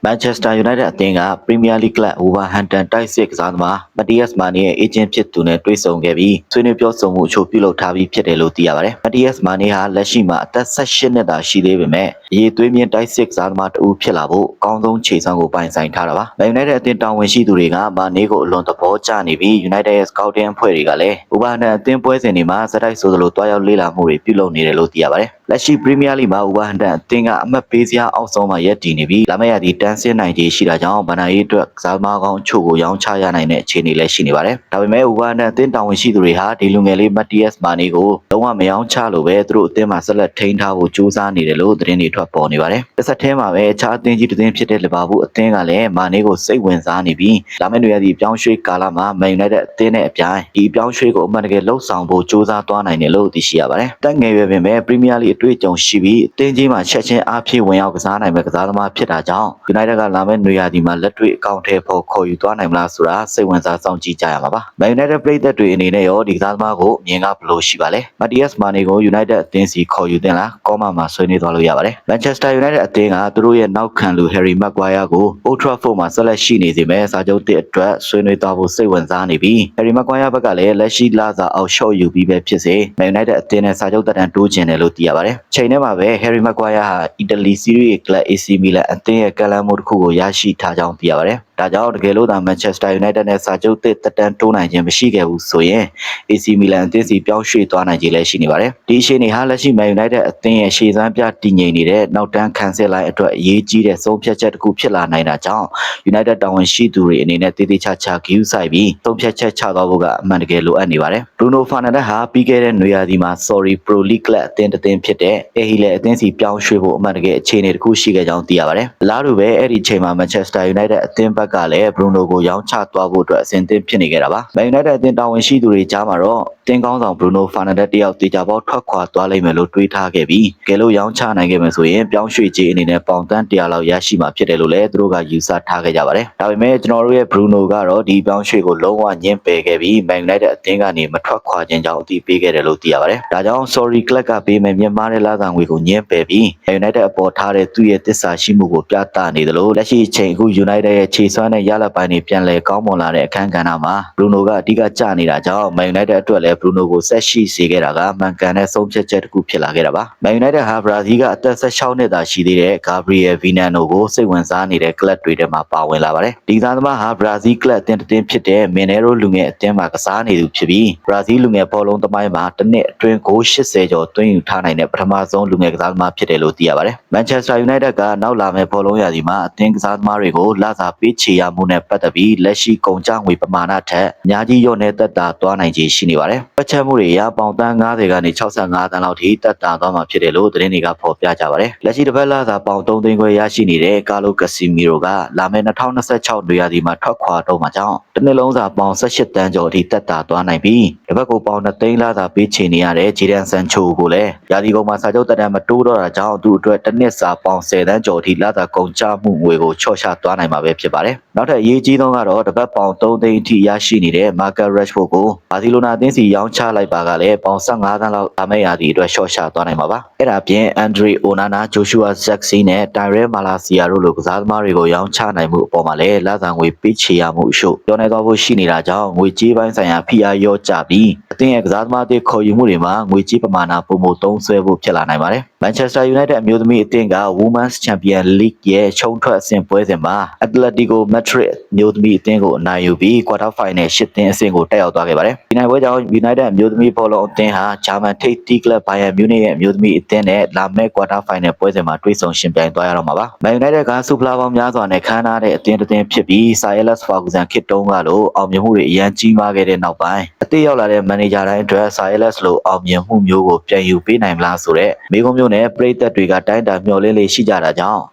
Manchester United အသင်းက Premier League ကလပ် Wolverhampton တိုက်စစ်ကစားသမား Matthias Mane ရဲ့ agent ဖြစ်သူနဲ့တွေ့ဆုံခဲ့ပြီးဆွေးနွေးပြောဆိုမှုအချို့ပြုလုပ်ထားပြီးဖြစ်တယ်လို့သိရပါတယ်။ Matthias Mane ဟာလက်ရှိမှာအသက်18နှစ်သာရှိသေးပေမဲ့ရေသွေးမြင့်တိုက်စစ်ကစားသမားတဦးဖြစ်လာဖို့အကောင်းဆုံးခြေစွမ်းကိုပိုင်ဆိုင်ထားတာပါ။ Man United အသင်းတာဝန်ရှိသူတွေက Mane ကိုအလွန်သဘောကျနေပြီး United ရဲ့ scouting အဖွဲ့တွေကလည်း Wolverhampton အသင်းပွဲစဉ်တွေမှာစတိုက်ဆိုသလိုတွားရောက်လေ့လာမှုတွေပြုလုပ်နေတယ်လို့သိရပါတယ်။လက်ရှိ Premier League မှာ Wolverhampton အသင်းကအမှတ်ပေးစရာအောက်ဆုံးမှာရပ်တည်နေပြီးလာမယ့်ရာသီတန်းဆင်းနိုင်ခြေရှိတာကြောင့်ဗန်နာရေးအတွက်ကစားသမားကောင်းအချို့ကိုရောင်းချရနိုင်တဲ့အခြေအနေလည်းရှိနေပါတယ်။ဒါပေမဲ့ Wolverhampton အသင်းတာဝန်ရှိသူတွေဟာဒီလူငယ်လေး Matthias Mane ကိုလုံးဝမရောင်းချလို့ပဲသူတို့အသင်းမှာဆက်လက်ထိန်းထားဖို့ကြိုးစားနေတယ်လို့သတင်းတွေထွက်ပေါ်နေပါတယ်။တစ်ဆက်တည်းမှာပဲအခြားအသင်းကြီးတစ်သင်းဖြစ်တဲ့လီဗာပူးအသင်းကလည်း Mane ကိုစိတ်ဝင်စားနေပြီးလာမယ့်ရာသီပြောင်းရွှေ့ကာလမှာ Man United အသင်းနဲ့အပြိုင်ဒီပြောင်းရွှေ့ကိုအမှန်တကယ်လှုပ်ဆောင်ဖို့ကြိုးစားသွားနိုင်တယ်လို့သိရှိရပါတယ်။တက်ငယ်ရွယ်ပင်ပဲ Premier League အတွေ့အကြုံရှိပြီးအသင်းကြီးမှာချက်ချင်းအားဖြည့်ဝင်ရောက်ကစားနိုင်မဲ့ကစားသမားဖြစ်တာကြောင့် United ကလာမယ့်ရာသီမှာလက်တွေ့အကောင့်ထဲပေါ်ခေါ်ယူသွားနိုင်မလားဆိုတာစိတ်ဝင်စားစောင့်ကြည့်ကြရမှာပါ။ Man United ပြည်သက်တွေအနေနဲ့ရောဒီကစားသမားကိုမြင်ကဘယ်လိုရှိပါလဲ။ Matthias Mane ကို United အသင်းစီခေါ်ယူသင့်လားကောမမှာဆွေးနွေးသွားလို့ရပါတယ်။ Manchester United အသင်းကသူတို့ရဲ့နောက်ခံလူ Harry Maguire ကို Old Trafford မှာဆက်လက်ရှိနေစေမဲ့စာချုပ်သစ်အတွက်ဆွေးနွေးသွားဖို့စိတ်ဝင်စားနေပြီး Harry Maguire ဘက်ကလည်းလက်ရှိလစာအောက်လျှော့ယူပြီးပဲဖြစ်စေ Man United အသင်းနဲ့စာချုပ်သက်တမ်းတိုးချင်တယ်လို့သိရပါတယ်။ချိန်ထဲမှာပဲ Harry Maguire ဟာ Italy Serie A ကလပ် AC Milan အသင်းရဲ့ကမ်းလှမ်းမှုတစ်ခုကိုရရှိထားကြောင်းသိရပါတယ်။ဒါကြောင့်တကယ်လို့သာ Manchester United နဲ့စာချုပ်သစ်သက်တမ်းတိုးနိုင်ခြင်းမရှိခဲ့ဘူးဆိုရင် AC Milan အသင်းစီပြောင်းရွှေ့သွားနိုင်ခြေလည်းရှိနေပါတယ်။ဒီအခြေအနေဟာလက်ရှိ Man United အသင်းရဲ့ရှေ့စွမ်းပြတည်ငြိမ်နေတဲ့နောက်တန်းခံစစ်လိုင်းအတွက်အရေးကြီးတဲ့ဆုံးဖြတ်ချက်တစ်ခုဖြစ်လာနိုင်တာကြောင့် United တာဝန်ရှိသူတွေအနေနဲ့တည်တည်ချာချာဂရုစိုက်ပြီးဆုံးဖြတ်ချက်ချသွားဖို့ကအမှန်တကယ်လိုအပ်နေပါတယ်။ Bruno Fernandes ဟာပြီးခဲ့တဲ့နွေရာသီမှာ Sorry Pro League ကလပ်အသင်းတစ်သင်းဖြစ်တဲ့ Al-Hilal အသင်းစီပြောင်းရွှေ့ဖို့အမှန်တကယ်အခြေအနေတစ်ခုရှိခဲ့ကြောင်းသိရပါတယ်။အလားတူပဲအဲ့ဒီအချိန်မှာ Manchester United အသင်းဘက်ကလည်း Bruno ကိုရောင်းချသွားဖို့အတွက်အဆင်သင့်ဖြစ်နေခဲ့တာပါ။ Man United အသင်းတာဝန်ရှိသူတွေကြားမှာတော့တင်းကောင်းဆောင် Bruno Fernandes တယောက်တေချာပေါက်ထွက်ခွာသွားလိမ့်မယ်လို့တွေးထားခဲ့ပြီးကဲလို့ရောင်းချနိုင်ခဲ့မယ်ဆိုရင်ပြောင်းရွှေ့ခြင်းအနေနဲ့ပေါင်တန်း100လောက်ရရှိမှာဖြစ်တယ်လို့လည်းသူတို့ကယူဆထားခဲ့ကြပါတယ်။ဒါပေမဲ့ကျွန်တော်တို့ရဲ့ Bruno ကတော့ဒီပြောင်းရွှေ့ကိုလုံးဝညှင်းပယ်ခဲ့ပြီး Man United အသင်းကနေမထွက်ခွာခြင်းကြောင့်အသိပေးခဲ့တယ်လို့သိရပါတယ်။ဒါကြောင့် Sorry Club ကပေးမယ်မြန်မာတဲ့လာဆောင်ငွေကိုညှင်းပယ်ပြီး Man United အပေါ်ထားတဲ့သူ့ရဲ့တစ္ဆာရှိမှုကိုပြသနေတယ်လို့လက်ရှိအချိန်အခု United ရဲ့ခြေစွမ်းနဲ့ရလဒ်ပိုင်းတွေပြန်လည်ကောင်းမွန်လာတဲ့အခန်းကဏ္ဍမှာ Bruno ကအဓိကကျနေတာကြောင့် Man United အတွက်လည်း Bruno ကိုဆက်ရှိစေခဲ့တာကမှန်ကန်တဲ့ဆုံးဖြတ်ချက်တစ်ခုဖြစ်လာခဲ့တာပါ။ Man United ဟာဘရာဇီးကအသက်16နှစ်သာရှိသေးတဲ့ Gabriel Vinano ကိုစိတ်ဝင်စားနေတဲ့ကလပ်တွေထဲမှာပါဝင်လာပါတယ်။ဒီကစားသမားဟာဘရာဇီးကလပ်အသင်းတစ်သင်းဖြစ်တဲ့ Mineiro လူငယ်အသင်းမှာကစားနေသူဖြစ်ပြီးဘရာဇီးလူငယ်ဘောလုံးသမိုင်းမှာတစ်နှစ်အတွင်းဂိုး80ကျော်သွင်းယူထားနိုင်တဲ့ပထမဆုံးလူငယ်ကစားသမားဖြစ်တယ်လို့သိရပါတယ်။ Manchester United ကနောက်လာမယ့်ဘောလုံးရာသီမှာအသင်းကစားသမားတွေကိုလစာပေးချေရမှုနဲ့ပတ်သက်ပြီးလက်ရှိကုန်ကျငွေပမာဏထက်အများကြီးလျော့နေသက်သာသွားနိုင်ခြေရှိနေပါတယ်။ပတ်ချက်မှုတွေအရပေါင်တန်း90ကနေ65တန်းလောက်ထိသက်သာသွားမှာဖြစ်တယ်လို့သတင်းတွေကဖော်ပြကြပါတယ်။လက်ရှိတစ်ပတ်လစာပေါင်3သိန်းခွဲရရှိနေတဲ့ကာလိုကစီမီရိုကလာမယ့်2026နွေရာသီမှာထွက်ခွာတော့မှာကြောင့်တစ်နှစ်လုံးစာပေါင်18တန်းကျော်အထိသက်သာသွားနိုင်ပြီးတစ်ပတ်ကိုပေါင်2သိန်းလစာပေးချေနေရတဲ့ဂျီဒန်ဆန်ချိုကိုလည်းရာသီကုန်မှာစာချုပ်တက်တန်းမတိုးတော့တာကြောင့်သူ့အတွက်တစ်နှစ်စာပေါင်10တန်းကျော်အထိလစာကုန်ကျမှုငွေကိုချော့ချသွားနိုင်မှာပဲဖြစ်ပါတယ်။နောက်ထပ်အရေးကြီးဆုံးကတော့တစ်ပတ်ပေါင်3သိန်းအထိရရှိနေတဲ့မာကာရက်ရှ်ဖို့ကိုဘာစီလိုနာအသင်းစီရောင်းချလိုက်ပါကလည်းပေါင်15တန်းလောက်လာမယ့်ရာသီအတွက်ရှော့ချသွားနိုင်မှာပါ။အဲ့ဒါအပြင်အန်ဒရီအိုနာနာဂျိုရှူအာဇက်စီနဲ့တိုင်ရဲမာလာစီယာတို့လိုကစားသမားတွေကိုရောင်းချနိုင်မှုအပေါ်မှာလည်းလစာငွေပေးချေရမှုအရှုပ်ပြောနေသွားဖို့ရှိနေတာကြောင့်ငွေကြေးပိုင်းဆိုင်ရာဖိအားရောကျပြီးအသင်းရဲ့ကစားသမားတွေခေါ်ယူမှုတွေမှာငွေကြေးပမာဏပုံမှုသုံးစွဲဖို့ဖြစ်လာနိုင်ပါတယ်။ Manchester United အမျိုးသမီးအသင်းက Women's Champions League ရဲ့ချုံထွက်အဆင့်ပွဲစဉ်မှာ Atletico Madrid အမျိုးသမီးအသင်းကိုအနိုင်ယူပြီး Quarter Final 8သင်းအဆင့်ကိုတက်ရောက်သွားခဲ့ပါတယ်။ဒီနိုင်ပွဲကြောင့် United အမျိုးသမီးဘောလုံးအသင်းဟာဂျာမန်ထိပ်သီးကလပ် Bayern Munich ရဲ့အမျိုးသမီးအသင်းနဲ့လာမယ့် Quarter Final ပွဲစဉ်မှာတွေ့ဆုံယှဉ်ပြိုင်သွားရတော့မှာပါ။ Man United ကစူပလာပေါင်းများစွာနဲ့ခမ်းနားတဲ့အသင်းတစ်သင်းဖြစ်ပြီး Sir Alex Ferguson ခေတ်တုန်းကလိုအောင်မြင်မှုတွေအရန်ကြီးမားခဲ့တဲ့နောက်ပိုင်းအသစ်ရောက်လာတဲ့မန်နေဂျာတိုင်းအတွက် Sir Alex လိုအောင်မြင်မှုမျိုးကိုပြန်ယူပေးနိုင်မလားဆိုတဲ့မိကုံးမျိုးနဲ့ပရိသတ်တွေကတိုင်းတာမျှော်လင့်လေးရှိကြတာကြောင့်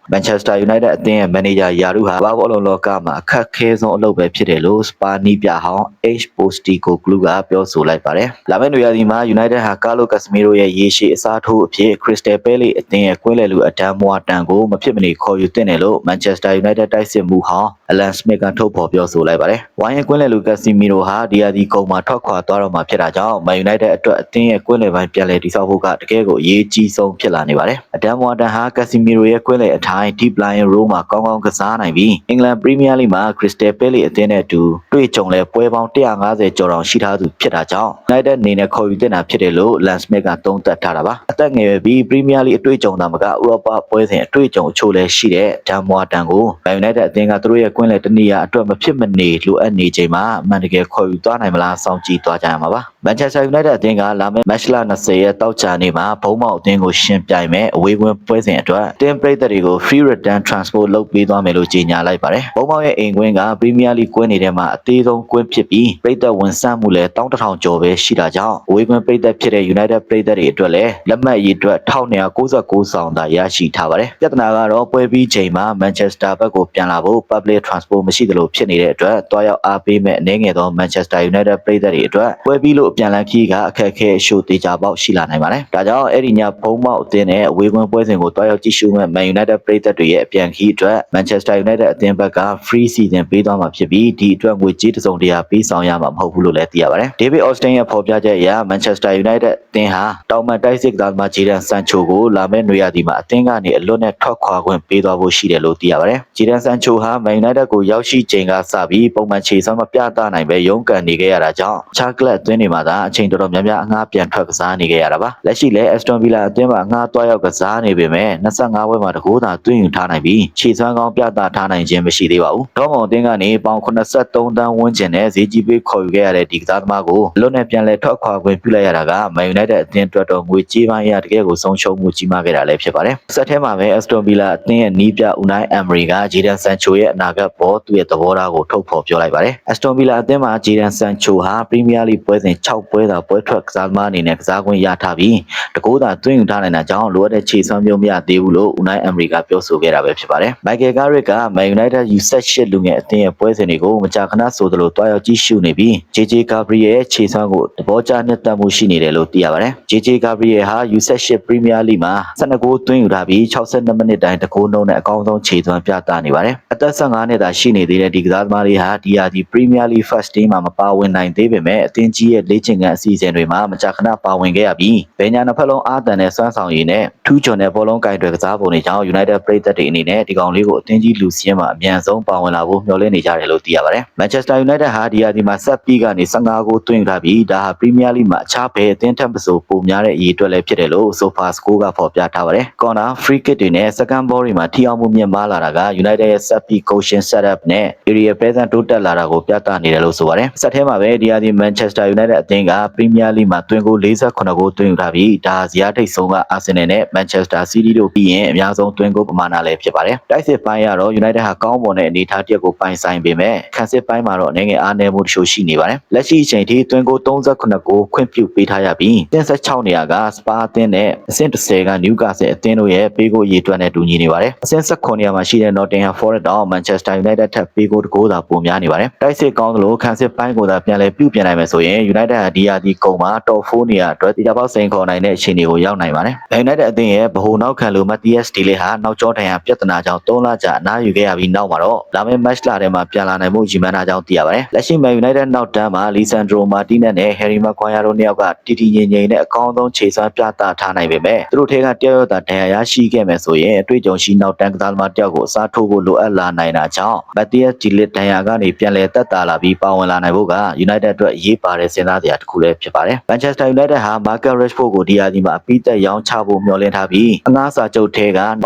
Manchester United အသင်းရဲ့မန်နေဂျာယာရုဟာဘာဘောလုံးလောကမှာအခက်ခဲဆုံးအလုပ်ပဲဖြစ်တယ်လို့စပါနီးပြဟောင်း H Postecoglou ကပြောဆိုလိုက်ပါတယ်။လာမယ့်နွေရာသီမှာ United ဟာကာလိုကက်စမီရိုရဲ့ရေရှည်အစားထိုးအဖြစ် Crystal Palace အသင်းရဲ့ကွင်းလယ်လူအဒမ်မွာတန်ကိုမဖြစ်မနေခေါ်ယူသင့်တယ်လို့ Manchester United တိုက်စစ်မှုဟောင်း အလန်စမစ်ကထုတ်ဖော်ပြောဆိုလိုက်ပါတယ်။ဝိုင်းရဲ့ကွင်းလယ်လူကက်စီမီရိုဟာဒီယာဒီကုံမှာထွက်ခွာသွားတော့မှာဖြစ်တာကြောင့်မန်ယူနိုက်တက်အတွက်အသင်းရဲ့ကွင်းလယ်ပိုင်းပြန်လည်တည်ဆောက်ဖို့ကတကယ်ကိုအရေးကြီးဆုံးဖြစ်လာနေပါတယ်။အဒမ်ဝါတန်ဟာကက်စီမီရိုရဲ့ကွင်းလယ်အထိုင် deep line row မှာကောင်းကောင်းကစားနိုင်ပြီးအင်္ဂလန်ပရီးမီးယားလိမှာခရစ္စတယ်ပဲလေအသင်းနဲ့အတူတွေ့ကြုံလဲပွဲပေါင်း150ကျော်တောင်ရှိထားသူဖြစ်တာကြောင့်နိုက်တက်အနေနဲ့ခေါ်ယူတင်တာဖြစ်တယ်လို့လန်စမစ်ကသုံးသပ်ထားတာပါ။အသက်ငယ်ပြီးပရီးမီးယားလိအတွေ့အကြုံသာမကဥရောပပွဲစဉ်အတွေ့အကြုံအချို့လည်းရှိတဲ့ဒမ်ဝါတန်ကိုမန်ယူနိုက်တက်အသင်းကသူတို့ရဲ့ကွင်းလယ်တနေရာအတွက်မဖြစ်မနေလိုအပ်နေချိန်မှာအမှန်တကယ်ခေါ်ယူသွားနိုင်မလားစောင့်ကြည့်သွားကြရမှာပါ။မန်ချက်စတာယူနိုက်တက်အသင်းကလာမယ့်မတ်လ20ရက်တောက်ချာနေ့မှာဘုံမောက်အသင်းကိုရှင်ပြိုင်မဲ့အဝေးကွင်းပွဲစဉ်အတွက်တင်ပရိသတ်တွေကို free return transport လုပ်ပေးသွားမယ်လို့ကြေညာလိုက်ပါတယ်။ဘုံမောက်ရဲ့အိမ်ကွင်းကပရီးမီးယားလိကွင်းနေတဲ့မှာအသေးဆုံးကွင်းဖြစ်ပြီးပရိသတ်ဝန်ဆန့်မှုလည်း11000ကျော်ပဲရှိတာကြောင့်အဝေးကွင်းပရိသတ်ဖြစ်တဲ့ United ပရိသတ်တွေအတွက်လည်းလက်မှတ်ရေးအတွက်1299ဆောင်သာရရှိထားပါတယ်။ပြဿနာကတော့ပွဲပြီးချိန်မှာ Manchester ဘက်ကိုပြန်လာဖို့ public transport မရှိသလိုဖြစ်နေတဲ့အတွက်တွားရောက်အားပေးမဲ့အနေငယ်သော Manchester United ပရိသတ်တွေအတွက်ပွဲပြီးလို့ပြန်လည်ခီးကအခက်အခဲအရှို့တေချာပေါက်ရှိလာနိုင်ပါတယ်။ဒါကြောင့်အဲ့ဒီညဘုံမောက်အသင်းနဲ့အဝေးကွင်းပွဲစဉ်ကိုတွားရောက်ကြည့်ရှုမဲ့ Man United ပရိသတ်တွေရဲ့အပြန်ခီးအတွက် Manchester United အသင်းဘက်က free season ပေးသွားမှာဖြစ်ပြီးဒီအတွက်ငွေကြေးတစ်စုံတရာပေးဆောင်ရမှာမဟုတ်ဘူးလို့လည်းသိရပါတယ်။ David Austin ရဲ့ဖော်ပြချက်အရ Manchester United အသင်းဟာတောင်မန်တိုက်စစ်ကစားသမားဂျေဒန်ဆန်ချိုကိုလာမယ့်နွေရာသီမှာအသင်းကနေအလွတ်နဲ့ထွက်ခွာခွင့်ပေးသွားဖို့ရှိတယ်လို့သိရပါတယ်။ဂျေဒန်ဆန်ချိုဟာ Man United ကိုရောက်ရှိချိန်ကစပြီးပုံမှန်ခြေစွမ်းမပြသနိုင်ပဲရုန်းကန်နေခဲ့ရတာကြောင့်ချာကလပ်အသင်းတွေမှာသာအချိန်တော်တော်များများအငှားပြန်ထွက်ကစားနေခဲ့ရတာပါ။လက်ရှိလည်း Aston Villa အသင်းမှာအငှားတွားရောက်ကစားနေပေမဲ့25ပွဲမှာတကူသာသွင်းယူထားနိုင်ပြီးခြေစွမ်းကောင်းပြသထားနိုင်ခြင်းမရှိသေးပါဘူး။ဒေါ်မော်အသင်းကနေပေါင်83တန်းဝန်းကျင်နဲ့ဈေးကြီးပေးခေါ်ယူခဲ့ရတဲ့ဒီကစားသမားကိုအလွတ်နဲ့ပြန်လည်ထွက်ခွာခွင့်ပြုလိုက်ရတာက Man United အသင်းအတွက်တော့ငွေကြေးပိုင်းအရတကယ်ကိုဆုံးရှုံးမှုကြီးမားခဲ့တာလည်းဖြစ်ပါတယ်။ဆက်ထဲမှာပဲ Aston Villa အသင်းရဲ့နီးပြ Unai Emery ကဂျေဒန်ဆန်ချိုရဲ့အနာဂတ်ပေါ်သူ့ရဲ့သဘောထားကိုထုတ်ဖော်ပြောလိုက်ပါတယ်။ Aston Villa အသင်းမှာဂျေဒန်ဆန်ချိုဟာ Premier League ပွဲစဉ်6ပွဲသာပွဲထွက်ကစားသမားအနေနဲ့ကစားခွင့်ရထားပြီးတကူသာသွင်းယူထားနိုင်တာကြောင့်လိုအပ်တဲ့ခြေစွမ်းမျိုးမရသေးဘူးလို့ Unai Emery ကပြောဆိုခဲ့တာပဲဖြစ်ပါတယ်။ Michael Carrick က Man United U18 လူငယ်အသင်းရဲ့ပွဲစဉ်တွေကိုမကြာခဏဆိုသလိုတွားရောက်ကြည့်ရှုနေပြီး JJ Gabriel ရဲ့ခြေစွမ်းကိုသဘောကျနှစ်သက်မှုရှိနေတယ်လို့သိရပါတယ်။ JJ Gabriel ဟာ U18 Premier League မှာ12ဂိုးသွင်းယူထားပြီး62မိနစ်တိုင်းတဂိုးနှုန်းနဲ့အကောင်းဆုံးခြေစွမ်းပြသနေပါတယ်။အသက်15နှစ်သာရှိနေသေးတဲ့ဒီကစားသမားလေးဟာဒီယာဒီ Premier League First Team မှာမပါဝင်နိုင်သေးပေမဲ့အသင်းကြီးရဲ့လေ့ကျင့်ခန်းအစီအစဉ်တွေမှာမကြာခဏပါဝင်ခဲ့ရပြီးဘယ်ညာနှစ်ဖက်လုံးအားတန်တဲ့စွမ်းဆောင်ရည်နဲ့ထူးချွန်တဲ့ဘောလုံးကင်တွေကစားပုံတွေကြောင့် United ပရိသတ်တွေအနေနဲ့ဒီကောင်လေးကိုအသင်းကြီးလူစင်းမှာအမြန်ဆုံးပါဝင်လာဖို့မျှော်လင့်နေကြတယ်လို့သိရပါတယ်။ Manchester United ဟာဒီယာဒီမှာဆက်ပြီးကနေ15ဂိုးသွင်းထားပြီးဒါဟာ Premier League မှာအခြားဘယ်အသင်းထက်မဆိုပိုများတဲ့အရေးအတွက်လည်းဖြစ်တယ်လို့ SofaScore ကဖော်ပြထားပါတယ်။ Corner, Free Kick တွေနဲ့ Second Ball တွေမှာထိအောင်မှုမြင့်မားလာတာက United ရဲ့ဆက်ပြီး Coaching Setup နဲ့ Area Presence တိုးတက်လာတာကိုပြသနေတယ်လို့ဆိုပါတယ်။ဆက်ထဲမှာပဲဒီယာဒီ Manchester United အသင်းက Premier League မှာသွင်းဂိုး48ဂိုးသွင်းယူထားပြီးဒါဇယားထိပ်ဆုံးက Arsenal နဲ့ Manchester City တို့ပြီးရင်အများဆုံးသွင်းဂိုးပမာဏလည်းဖြစ်ပါတယ်။တိုက်စစ်ပိုင်းကတော့ United ဟာကောင်းမွန်တဲ့အနေအထားတစ်ကိုပိုင်ဆိုင်ပေမဲ့ခံစစ်ပိုင်းမှာတော့အနေငယ်အားနည်းမှုတချို့ရှိနေပါတယ်။လက်ရှိအချိန်ထိသွင်းဂိုး38ဂိုးခွင့်ပြုပေးထားရပြီး16နေရာက Spa အသင်းနဲ့အဆင့်10က Newcastle အသင်းတို့ရဲ့ပေးဂိုးရေတွက်နဲ့တူညီနေပါတယ်။အဆင့်19နေရာမှာရှိတဲ့ Nottingham Forest တောင် Manchester United ထက်ပေးဂိုးတဂိုးသာပိုများနေပါတယ်။တိုက်စစ်ကောင်းသလိုခံစစ်ပိုင်းကိုသာပြန်လည်ပြုပြင်နိုင်မယ်ဆိုရင် United ဟာဒီယာဒီကုံမှာ Top 4နေရာအတွက်တရားပေါက်စိန်ခေါ်နိုင်တဲ့အခြေအနေကိုရောက်နိုင်ပါတယ်။ United အသင်းရဲ့ဗဟိုနောက်ခံလူ Matthias Delay ဟာနောက်ကျောဒဏ်ရာပြဿနာကြောင့်3လကြာအနားယူခဲ့ရပြီးနောက်မှာတော့လာမယ့် match လထဲမှာပြန်လာနိုင်မှုရည်မှန်းထားကြောင်းသိရပါတယ်။လက်ရှိ Man United နောက်တန်းမှာ Lisandro Martinez နဲ့ Harry Maguire တို့နှစ်ယောက်ကတည်တည်ငြိမ်ငြိမ်နဲ့အကောင်းဆုံးခြေစွမ်းပြသထားနိုင်ပေမဲ့သူတို့ထဲကတယောက်ယောက်သာဒဏ်ရာရရှိခဲ့မယ်ဆိုရင်အတွေ့အကြုံရှိနောက်တန်းကစားသမားတယောက်ကိုအစားထိုးဖို့လိုအပ်လာနိုင်တာကြောင့် Matthias Delay ဒဏ်ရာကနေပြန်လည်သက်သာလာပြီးပါဝင်လာနိုင်ဖို့က United အတွက်အရေးပါတဲ့စဉ်းစားစရာတစ်ခုလည်းဖြစ်ပါတယ်။ Manchester United ဟာ Marcus Rashford ကိုဒီယာဒီမှာအပိသက်ရောင်းချဖို့မျှော်လင့်ထားပြီးအငှားစာချုပ်ထဲက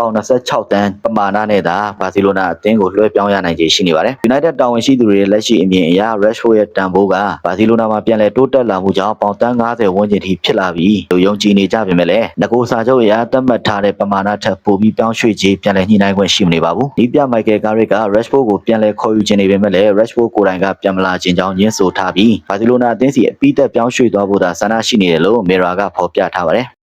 26တန်းပမာဏနဲ့သာဘာစီလိုနာအသင်းကိုလွှဲပြောင်းရနိုင်ခြေရှိနေပါတယ်။ United တာဝန်ရှိသူတွေရဲ့လက်ရှိအမြင်အရ Rashford ရဲ့တန်ဖိုးကဘာစီလိုနာမှာပြန်လည်တိုးတက်လာမှုကြောင့်ပေါင်တန်း90ဝန်းကျင်ထိဖြစ်လာပြီးယုံကြည်နေကြပေမဲ့လည်းငကိုစာချုပ်အရသတ်မှတ်ထားတဲ့ပမာဏထက်ပိုပြီးပြောင်းရွှေ့ခြင်းပြန်လည်ညှိနှိုင်းခွင့်ရှိမနေပါဘူး။ဒီပြ Michael Carrick က Rashford ကိုပြန်လည်ခေါ်ယူခြင်းနေပေမဲ့လည်း Rashford ကိုယ်တိုင်ကပြန်မလာခြင်းကြောင့်ညှင်းဆိုထားပြီးဘာစီလိုနာအသင်းစီအပိသက်ပြောင်းရွှေ့သွားဖို့သာဆန္ဒရှိနေတယ်လို့ Mirror ကဖော်ပြထားပါတယ်။